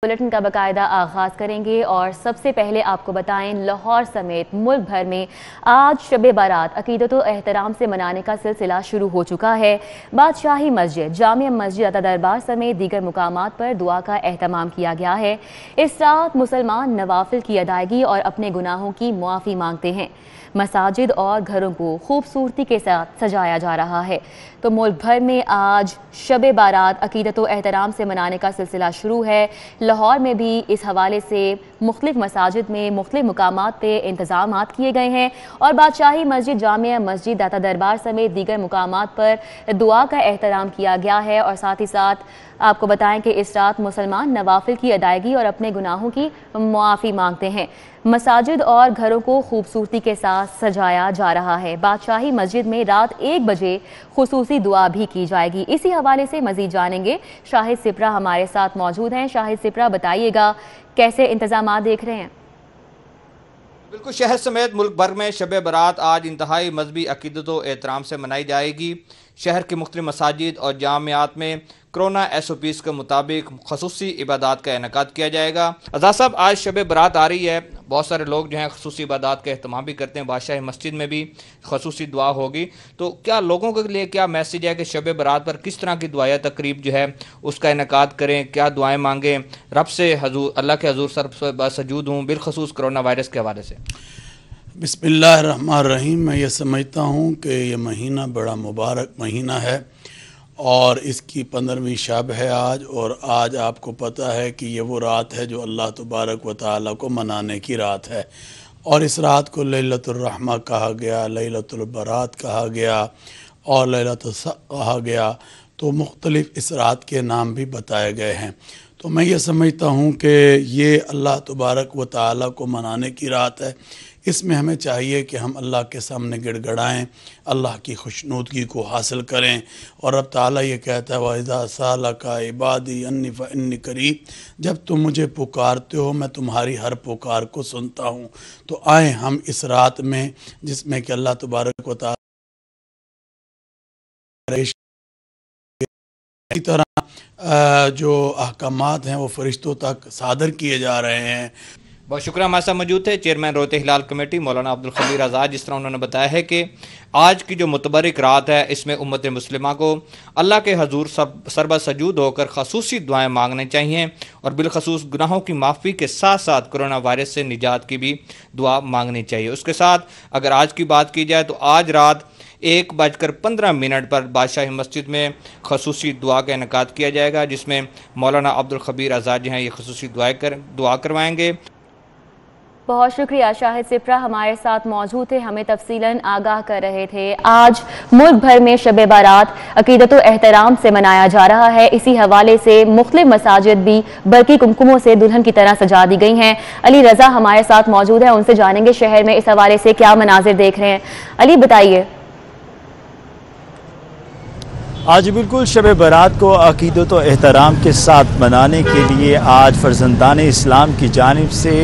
Bulletin का बाकायदा आगाज करेंगे और सबसे पहले आपको बताएं लाहौर समेत मुल्क भर में आज शब बारात अकीदत व एहतराम से मनाने का सिलसिला शुरू हो चुका है। बादशाही मस्जिद, जामिया मस्जिद, अता दरबार समेत दीगर मुकामात पर दुआ का एहतमाम किया गया है। इस रात मुसलमान नवाफिल की अदायगी और अपने गुनाहों की मुआफ़ी मांगते हैं। मसाजिद और घरों को खूबसूरती के साथ सजाया जा रहा है। तो मुल्क भर में आज शब बारात अकीदत व एहतराम से मनाने का सिलसिला शुरू है। लाहौर में भी इस हवाले से मुख्तलिफ मसाजिद में मुख्तलिफ मुकामात पे इंतजामात किए गए हैं और बादशाही मस्जिद, जामिया मस्जिद, दाता दरबार समेत दीगर मुकामात पर दुआ का एहतराम किया गया है। और साथ ही साथ आपको बताएं कि इस रात मुसलमान नवाफिल की अदायगी और अपने गुनाहों की मुआफ़ी मांगते हैं। मसाजिद और घरों को खूबसूरती के साथ सजाया जा रहा है। बादशाही मस्जिद में रात 1 बजे खुसूसी दुआ भी की जाएगी। इसी हवाले से मजीद जानेंगे। शाहिद सिपरा हमारे साथ मौजूद हैं। शाहिद सिपरा, बताइएगा कैसे इंतजामात देख रहे हैं? बिल्कुल, शहर समेत मुल्क भर में शब बारात आज इंतहाई मजहबी अकीदत व एहतराम से मनाई जाएगी। शहर के मुख्तलिफ मसाजिद और जामियात में कोरोना SOPs के मुताबिक खसूसी इबादत का इनेकाद किया जाएगा। आज़ाद साहब, आज शब बारात आ रही है, बहुत सारे लोग जो हैं खसूसी इबादत का एहतमाम भी करते हैं। बादशाही मस्जिद में भी खसूसी दुआ होगी, तो क्या लोगों के लिए क्या मैसेज है कि शब बारात पर किस तरह की दुआया तकरीब जो है उसका इनेकाद करें, क्या दुआएं मांगें रब से, अल्लाह के हजूर सर सजूद हूँ बिलखसूस कोरोना वायरस के हवाले से? बिस्मिल्लाहिर्रहमानिर्रहीम। मैं ये समझता हूँ कि ये महीना बड़ा मुबारक महीना है और इसकी 15वीं शब है आज। और आज आपको पता है कि ये वो रात है जो अल्लाह तबारक व तआला को मनाने की रात है। और इस रात को लैलतुर रहमा कहा गया, लैलतुल बारात कहा गया और लैलतुल कहा गया। तो मुख्तलिफ इस रात के नाम भी बताए गए हैं। तो मैं ये समझता हूँ कि ये अल्लाह तबारक व तआला को मनाने की रात है। इसमें हमें चाहिए कि हम अल्लाह के सामने गिड़गड़ाएँ, अल्लाह की खुशनुदगी को हासिल करें। और अब ताला ये कहता है वइज़ा सालका इबादी अन्नी फ़इन्नी करीब, जब तुम मुझे पुकारते हो मैं तुम्हारी हर पुकार को सुनता हूँ। तो आए हम इस रात में जिसमें कि अल्लाह तबारक व तआला की तरह जो अहकामात हैं वो फरिश्तों तक सादर किए जा रहे हैं। बहुत शुक्रिया। हमारे साथ मौजूद थे चेयरमैन रोते हिलाल कमेटी मौलाना अब्दुल खबीर आज़ाद। जिस तरह उन्होंने बताया है कि आज की जो मुतबरिक रात है इसमें उम्मत मुस्लिमा को अल्लाह के हजूर सरबा सजूद होकर खसूसी दुआएं मांगनी चाहिए और बिलखसूस गुनाहों की माफ़ी के साथ साथ कोरोना वायरस से निजात की भी दुआ मांगनी चाहिए। उसके साथ अगर आज की बात की जाए तो आज रात 1:15 पर बादशाही मस्जिद में खसूसी दुआ का इनेकाद किया जाएगा, जिसमें मौलाना अब्दुल खबीर आज़ाद जो हैं ये खसूसी दुआ करवाएंगे। बहुत शुक्रिया। शाहिद सिपरा हमारे साथ मौजूद थे, हमें तफसीलन आगाह कर रहे थे। आज मुल्क भर में शब बारात अकीदत व एहतराम से मनाया जा रहा है। इसी हवाले से मुख्तलिफ मसाजिद भी बरकी कुमकुमों से दुल्हन की तरह सजा दी गई हैं। अली रज़ा हमारे साथ मौजूद है, उनसे जानेंगे शहर में इस हवाले से क्या मनाजिर देख रहे हैं। अली, बताइए। आज बिल्कुल शब बारात को अकीदत व एहतराम के साथ मनाने के लिए आज फर्जंदान इस्लाम की जानिब से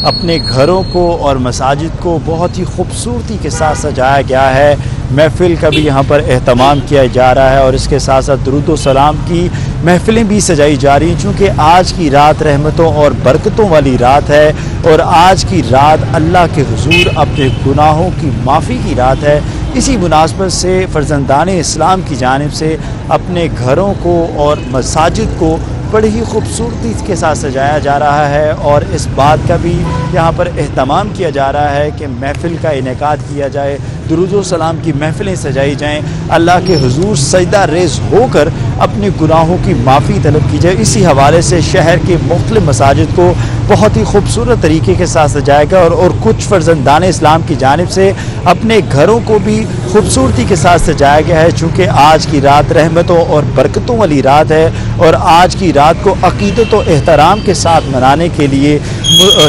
अपने घरों को और मसाजिद को बहुत ही खूबसूरती के साथ सजाया गया है। महफ़िल का भी यहाँ पर एहतमाम किया जा रहा है और इसके साथ साथ दुरूद व सलाम की महफ़िलें भी सजाई जा रही हैं, चूँकि आज की रात रहमतों और बरकतों वाली रात है और आज की रात अल्लाह के हुजूर अपने गुनाहों की माफ़ी की रात है। इसी मुनासबत से फर्जंदान इस्लाम की जानिब से अपने घरों को और मसाजिद को बड़ी ही खूबसूरती के साथ सजाया जा रहा है और इस बात का भी यहाँ पर एहतमाम किया जा रहा है कि महफ़िल का इनेकाद किया जाए, दुरूद व सलाम की महफ़िलें सजाई जाएँ, अल्लाह के हुजूर सजदा रेज़ होकर अपने गुनाहों की माफ़ी तलब की जाए। इसी हवाले से शहर के मुख्तलिफ मसाजिद को बहुत ही खूबसूरत तरीके के साथ सजाया गया और कुछ फर्जंदान इस्लाम की जानिब से अपने घरों को भी खूबसूरती के साथ सजाया गया है, चूँकि आज की रात रहमतों और बरकतों वाली रात है और आज की रात को अकीदत व एहतराम के साथ मनाने के लिए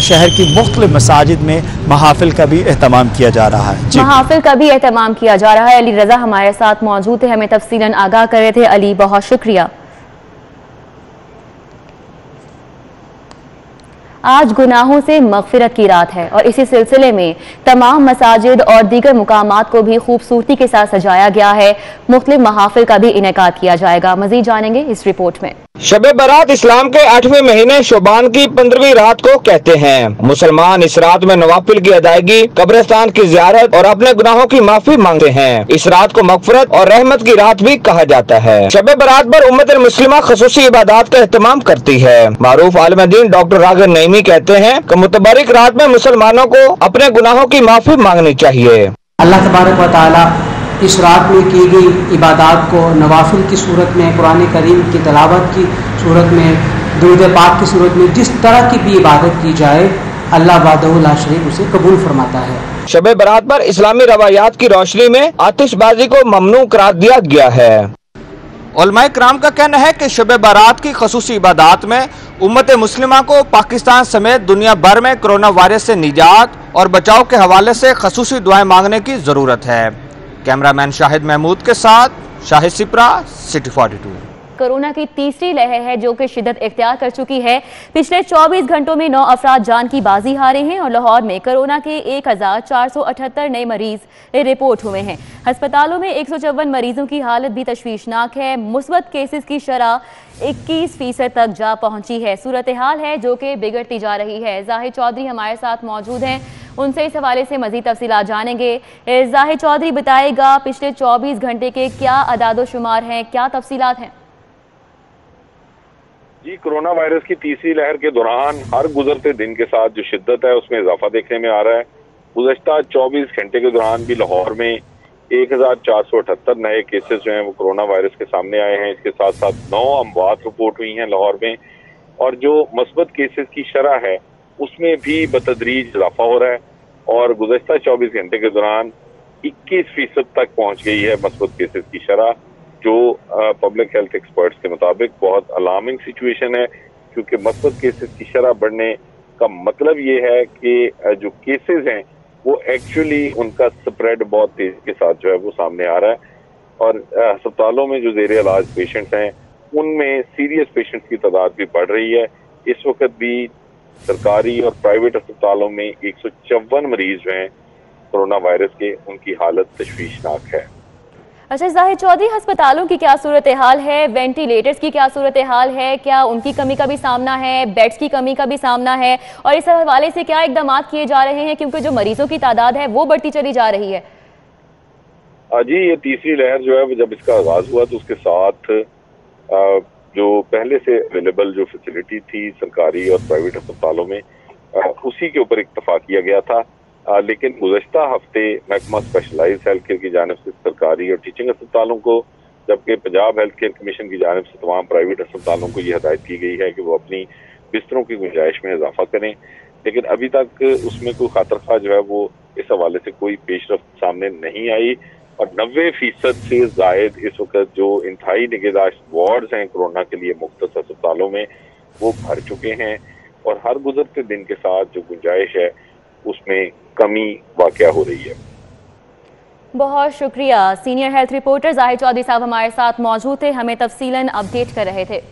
शहर की मुख्तलिफ मसाजिद में महाफिल का भी एहतमाम किया जा रहा है। महाफिल का भी एहतमाम किया जा रहा है। अली रज़ा हमारे साथ मौजूद थे, हमें तफसीलन आगाह कर रहे थे। अली, बहुत शुक्रिया। आज गुनाहों से मग़फ़िरत की रात है और इसी सिलसिले में तमाम मसाजिद और दीगर मुकामात को भी खूबसूरती के साथ सजाया गया है। मुख्तलिफ महाफिल का भी इनेकाद किया जाएगा। मज़ीद जानेंगे इस रिपोर्ट में। शब बारात इस्लाम के 8वें महीने शोबान की 15वीं रात को कहते हैं। मुसलमान इस रात में नवाफिल की अदायगी, कब्रिस्तान की ज़ियारत और अपने गुनाहों की माफी मांगते हैं। इस रात को मगफरत और रहमत की रात भी कहा जाता है। शब बारात पर उम्मत मुस्लिमा खसूसी इबादत का एहतमाम करती है। मारूफ आलिम दीन डॉक्टर रागिब नईमी कहते हैं कि मुतबरिक रात में मुसलमानों को अपने गुनाहों की माफी मांगनी चाहिए। अल्लाह तबारक व तआला इस रात में की गई इबादत को नवाफिल की सूरत में, कुरान करीम की तिलावत की सूरत में, दुरूद पाक की सूरत में, जिस तरह की भी इबादत की जाए अल्लाह वहदहू ला शरीक उसे कबूल फरमाता है। शब बारात पर इस्लामी रवायात की रोशनी में आतिशबाजी को ममनू करार दिया गया है। उलमाए कराम का कहना है कि शब बारात की खसूसी इबादत में उम्मत मुस्लिमा को पाकिस्तान समेत दुनिया भर में कोरोना वायरस से निजात और बचाव के हवाले से खसूसी दुआएं मांगने की जरूरत है। कैमरामैन शाहिद महमूद के साथ शाहिद सिपरा, सिटी 42। कोरोना की तीसरी लहर है जो कि शिद्दत इख्तियार कर चुकी है। पिछले 24 घंटों में 9 अफराद जान की बाजी हारे हैं और लाहौर में कोरोना के 1478 नए मरीज रिपोर्ट हुए हैं। अस्पतालों में 154 मरीजों की हालत भी तशवीशनाक है। मुस्बत केसेस की शरह 21% तक जा पहुंची है। सूरत हाल है जो कि बिगड़ती जा रही है। जाहिद चौधरी हमारे साथ मौजूद हैं, उनसे इस हवाले से मजीद तफसीलात जानेंगे। जाहिद चौधरी बताएगा पिछले 24 घंटे के क्या अदादो शुमार हैं, क्या तफसीलात हैं? जी, कोरोना वायरस की तीसरी लहर के दौरान हर गुजरते दिन के साथ जो शिद्दत है उसमें इजाफा देखने में आ रहा है। गुज़श्ता 24 घंटे के दौरान भी लाहौर में 1478 नए केसेस जो हैं वो कोरोना वायरस के सामने आए हैं। इसके साथ साथ 9 अमवात रिपोर्ट हुई हैं लाहौर में, और जो मस्बत केसेस की शरह है उसमें भी बतदरीज इजाफा हो रहा है और गुज़श्ता 24 घंटे के दौरान 21% तक पहुंच गई है मस्बत केसेस की शरह, जो पब्लिक हेल्थ एक्सपर्ट्स के मुताबिक बहुत अलार्मिंग सिचुएशन है, क्योंकि मस्बत केसेस की शरह बढ़ने का मतलब ये है कि जो केसेस हैं वो एक्चुअली उनका स्प्रेड बहुत तेजी के साथ जो है वो सामने आ रहा है, और अस्पतालों में जो ज़ेर इलाज पेशेंट्स हैं उनमें सीरियस पेशेंट्स की तादाद भी बढ़ रही है। इस वक्त भी सरकारी और प्राइवेट अस्पतालों में 154 मरीज जो हैं कोरोना वायरस के, उनकी हालत तशवीशनाक है। अच्छा जाहिद चौधरी, अस्पतालों की क्या सूरत हाल है, वेंटिलेटर्स की क्या सूरत हाल है, क्या उनकी कमी का भी सामना है, बेड्स की कमी का भी सामना है, और इस हवाले से क्या इकदाम किए जा रहे हैं, क्योंकि जो मरीजों की तादाद है वो बढ़ती चली जा रही है? जी, ये तीसरी लहर जो है जब इसका आगाज हुआ तो उसके साथ जो पहले से अवेलेबल जो फैसिलिटी थी सरकारी और प्राइवेट अस्पतालों में उसी के ऊपर इक्तफा किया गया था, लेकिन गुज़श्ता हफ्ते महकमा स्पेशलाइज हेल्थ केयर की जानिब से सरकारी और टीचिंग अस्पतालों को, जबकि पंजाब हेल्थ केयर कमीशन की जानिब से तमाम प्राइवेट अस्पतालों को ये हदायत की गई है कि वो अपनी बिस्तरों की गुंजाइश में इजाफा करें, लेकिन अभी तक उसमें कोई खातरखा जो है वो इस हवाले से कोई पेशरफ्त सामने नहीं आई, और 90% से जायद इस वक्त जो इंतहाई निगहदाश्त वार्ड्स हैं कोरोना के लिए मुख्तस अस्पतालों में वो भर चुके हैं, और हर गुजरते दिन के साथ जो गुंजाइश है उसमें कमी वाक़या हो रही है। बहुत शुक्रिया। Senior health reporter Zahid Chaudhry साहब हमारे साथ मौजूद थे, हमें तफसीलन अपडेट कर रहे थे।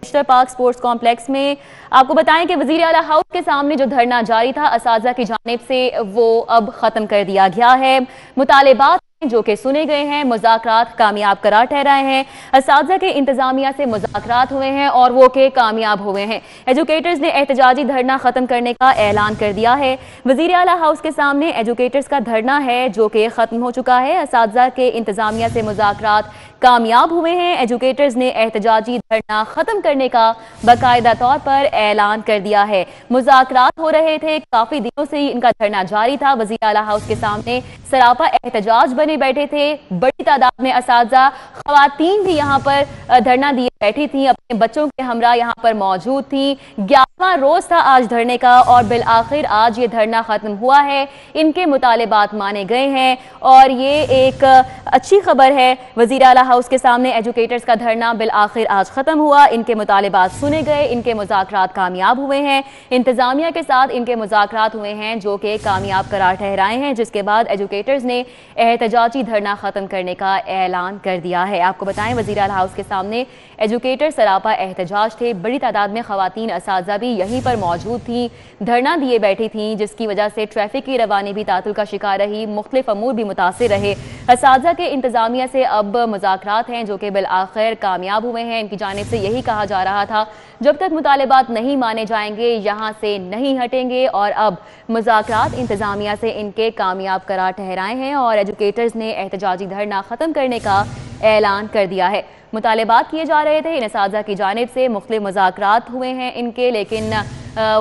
पार्क स्पोर्ट्स कॉम्प्लेक्स में आपको बताएं कि वजीर आला हाउस के सामने जो धरना जारी था असातिज़ा की जानिब से वो अब खत्म कर दिया गया है। मुतालिबात जो कि सुने गए हैं, मुज़ाकरात कामयाब करार ठहराए हैं। असातिज़ा के इंतजामिया से मुज़ाकरात हुए हैं और वो के कामयाब हुए हैं। एजुकेटर्स ने एहतजाजी धरना ख़त्म करने का ऐलान कर दिया है। वज़ीर आला हाउस के सामने एजुकेटर्स का धरना है जो कि ख़त्म हो चुका है। असातिज़ा के इंतजामिया से मुज़ाकरात कामयाब हुए हैं। एजुकेटर्स ने एहतजाजी धरना ख़त्म करने का बाकायदा तौर पर ऐलान कर दिया है। मुज़ाकरात हो रहे थे, काफ़ी दिनों से इनका धरना जारी था। वज़ीर आला हाउस के सामने सरापा एहतजाज बने बैठे थे। बड़ी तादाद में असातिज़ा, ख़वातीन भी यहाँ पर धरना दिए बैठी थी, अपने बच्चों के हमरा यहाँ पर मौजूद थी। 11वां रोज था आज धरने का और बिल आखिर आज ये धरना खत्म हुआ है। इनके मुतालिबात माने गए हैं और ये एक अच्छी खबर है। वज़ीर आला हाउस के सामने एजुकेटर्स का धरना बिल आखिर आज खत्म हुआ। इनके मुतालिबात सुने गए, इनके मुज़ाकरात कामयाब हुए हैं। इंतजामिया के साथ इनके मुज़ाकरात हुए हैं जो कि कामयाब करार ठहराए हैं, जिसके बाद एजुकेटर्स ने एहतजाजी धरना खत्म करने का ऐलान कर दिया है। आपको बताएं वज़ीर आला हाउस के सामने एजुकेटर सरापा एहतजाज थे। बड़ी तादाद में ख़वातीन असातिज़ा भी यहीं पर मौजूद थी, धरना दिए बैठी थी, जिसकी वजह से ट्रैफिक की रवानी भी तातुल का शिकार रही, मुख्तलिफ अमूर भी मुतासिर रहे। असातिज़ा के इंतजामिया से अब मुज़ाकरात مذاکرات ہیں جو کہ بالآخر کامیاب ہوئے ہیں۔ ان کی جانب سے یہی کہا جا رہا تھا جب تک مطالبات نہیں مانے جائیں گے یہاں سے نہیں ہٹیں گے، اور اب مذاکرات انتظامیہ سے ان کے کامیاب قرار ٹھہرائے ہیں اور ایجوکیٹرز نے احتجاجی دھرنا ختم کرنے کا اعلان کر دیا ہے۔ مطالبات کیے جا رہے تھے ان اساتذہ کی جانب سے، مختلف مذاکرات ہوئے ہیں ان کے، لیکن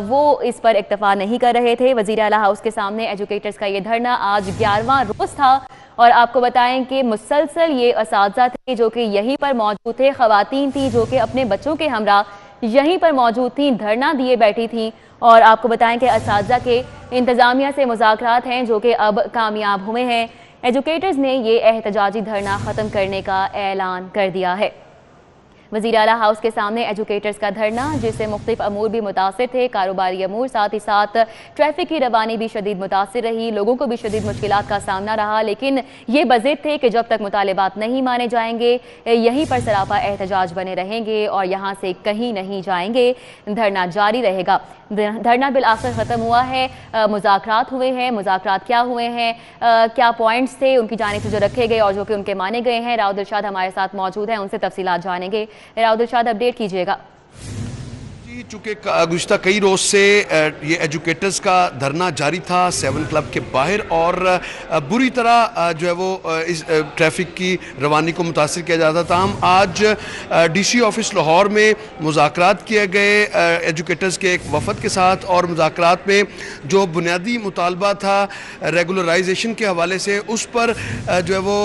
وہ اس پر اکتفا نہیں کر رہے تھے۔ وزیر اعلیٰ ہاؤس کے سامنے ایجوکیٹرز کا یہ دھرنا آج 11واں روز تھا، اور آپ کو بتائیں کہ مسلسل یہ اساتذہ تھے جو کہ یہیں پر موجود تھے، خواتین تھیں جو کہ اپنے بچوں کے ہمراہ یہیں پر موجود تھیں، دھرنا دیے بیٹھی تھیں، اور آپ کو بتائیں کہ اساتذہ کے انتظامیہ سے مذاکرات ہیں جو کہ اب کامیاب ہوئے ہیں۔ ایجوکیٹرز نے یہ احتجاجی دھرنا ختم کرنے کا اعلان کر دیا ہے۔ وزیر اعلیٰ ہاؤس کے سامنے ایجوکیٹرز کا دھرنا، جس سے مختلف امور بھی متاثر تھے، کاروباری امور، ساتھ ہی ساتھ ٹریفک کی روانی بھی شدید متاثر رہی، لوگوں کو بھی شدید مشکلات کا سامنا رہا، لیکن یہ بضد تھے کہ جب تک مطالبات نہیں مانے جائیں گے یہیں پر سراپا احتجاج بنے رہیں گے اور یہاں سے کہیں نہیں جائیں گے، دھرنا جاری رہے گا۔ دھرنا بالآخر ختم ہوا ہے، مذاکرات ہوئے ہیں۔ مذاکرات کیا ہوئے ہیں، کیا پوائنٹس تھے ان کی جانب سے جو رکھے گئے اور جو کہ ان کے مانے گئے ہیں، راؤ دلشاد ہمارے ساتھ موجود ہیں، ان سے تفصیلات جانیں گے۔ راؤ دلشاد، اپڈیٹ کیجیے گا۔ چونکہ گزشتہ کئی روز سے یہ ایجوکیٹرز کا دھرنا جاری تھا 7 کلب کے باہر، اور بری طرح جو ہے وہ اس ٹریفک کی روانی کو متاثر کیا جاتا تھا۔ ہم آج ڈی سی آفس لاہور میں مذاکرات کیے گئے ایجوکیٹرز کے ایک وفد کے ساتھ، اور مذاکرات میں جو بنیادی مطالبہ تھا ریگولرائزیشن کے حوالے سے، اس پر جو ہے وہ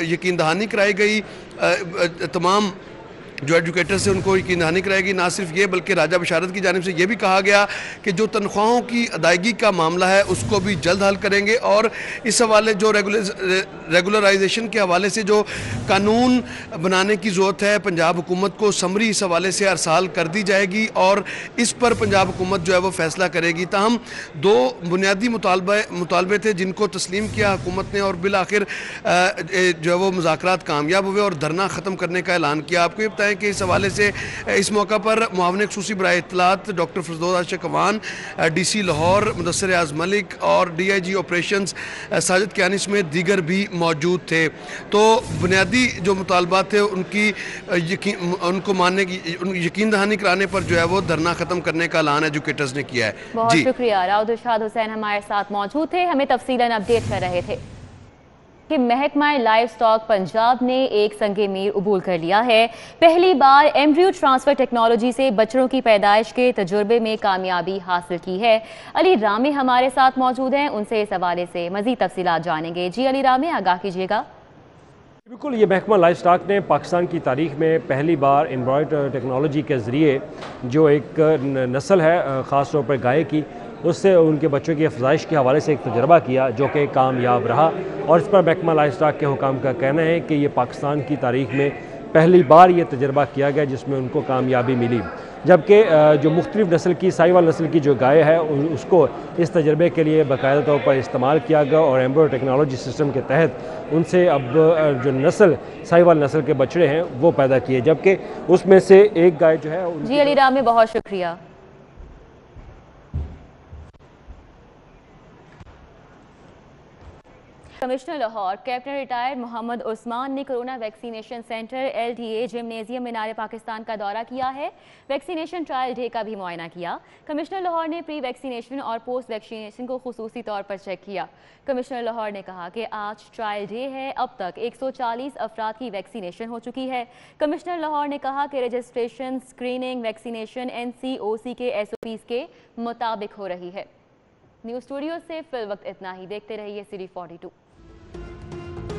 یقین دہانی کرائی گئی۔ تمام جو ایجوکیٹر سے ان کو یقین دہانی کرائے گی، نہ صرف یہ بلکہ راجہ بشارت کی جانب سے یہ بھی کہا گیا کہ جو تنخواہوں کی ادائیگی کا معاملہ ہے اس کو بھی جلد حل کریں گے، اور اس حوالے جو ریگولرائزیشن کے حوالے سے جو قانون بنانے کی ضرورت ہے، پنجاب حکومت کو سمری اس حوالے سے ارسال کر دی جائے گی اور اس پر پنجاب حکومت جو ہے وہ فیصلہ کرے گی۔ تاہم 2 بنیادی مطالبے تھے جن کو تسلیم کیا حکومت نے، اور بالآخر جو ہے وہ مذاکرات کامیاب ہوئے اور دھرنا ختم کرنے کا اعلان کیا۔ آپ کو یہ کہ اس حوالے سے اس موقع پر معاون خصوصی برائے اطلاعات doctor Firdous Ashiq Awan, D C Lahore Mudassar Ayaz Malik اور D I G operations Sajid Kiani سمیت دیگر بھی موجود تھے۔ تو بنیادی جو مطالبات تھے ان کو ماننے کی یقین دہانی کرانے پر جو ہے وہ دھرنا ختم کرنے کا اعلان ایجوکیٹرز نے کیا ہے۔ بہت شکریہ، راؤ دلشاد حسین ہمارے ساتھ موجود تھے، ہمیں تفصیلاً اپڈیٹ کر رہے تھے کہ محکمہ لائف سٹاک پنجاب نے ایک سنگ میر عبور کر لیا ہے۔ پہلی بار ایمبریو ٹرانسفر ٹیکنالوجی سے بچڑوں کی پیدائش کے تجربے میں کامیابی حاصل کی ہے۔ علی رامی ہمارے ساتھ موجود ہیں، ان سے اس حوالے سے مزید تفصیلات جانیں گے۔ جی علی رامی، آگاہ کیجیے گا۔ بالکل، یہ محکمہ لائف سٹاک نے پاکستان کی تاریخ میں پہلی بار ایمبریو ٹیکنالوجی کے ذریعے جو ایک نسل ہے خاص طور پر گائے کی، اس سے ان کے بچوں کی افزائش کے حوالے سے ایک تجربہ کیا جو کہ کامیاب رہا، اور اس پر محکمہ لائف سٹاک کے حکام کا کہنا ہے کہ یہ پاکستان کی تاریخ میں پہلی بار یہ تجربہ کیا گیا جس میں ان کو کامیابی ملی، جبکہ جو مختلف نسل کی سائیوال نسل کی جو گائے ہے اس کو اس تجربے کے لیے باقاعدہ طور پر استعمال کیا گیا، اور ایمبریو ٹیکنالوجی سسٹم کے تحت ان سے اب جو نسل سائیوال نسل کے بچڑے ہیں وہ پیدا کیے، جبکہ اس میں سے ایک گائے جو ہے۔ جی علی رامی، بہت شکریہ۔ Commissioner Lahore captain retired Muhammad Usman نے corona vaccination centre LDA gymnasium Minar Pakistan کا دورہ کیا ہے، ویکسینیشن ٹرائل ڈے کا بھی معائنہ کیا۔ کمشنر لاہور نے پری ویکسینیشن اور پوسٹ ویکسینیشن کو خصوصی طور پر چیک کیا۔ کمشنر لاہور نے کہا کہ آج ٹرائل ڈے ہے، اب تک 140 افراد کی ویکسینیشن ہو چکی ہے۔ کمشنر لاہور نے کہا کہ رجسٹریشن، اسکریننگ، ویکسینیشن NCOC کے SOPs کے مطابق ہو رہی ہے۔ نیوز اسٹوڈیو سے فی الوقت اتنا ہی، دیکھتے رہیے City 42۔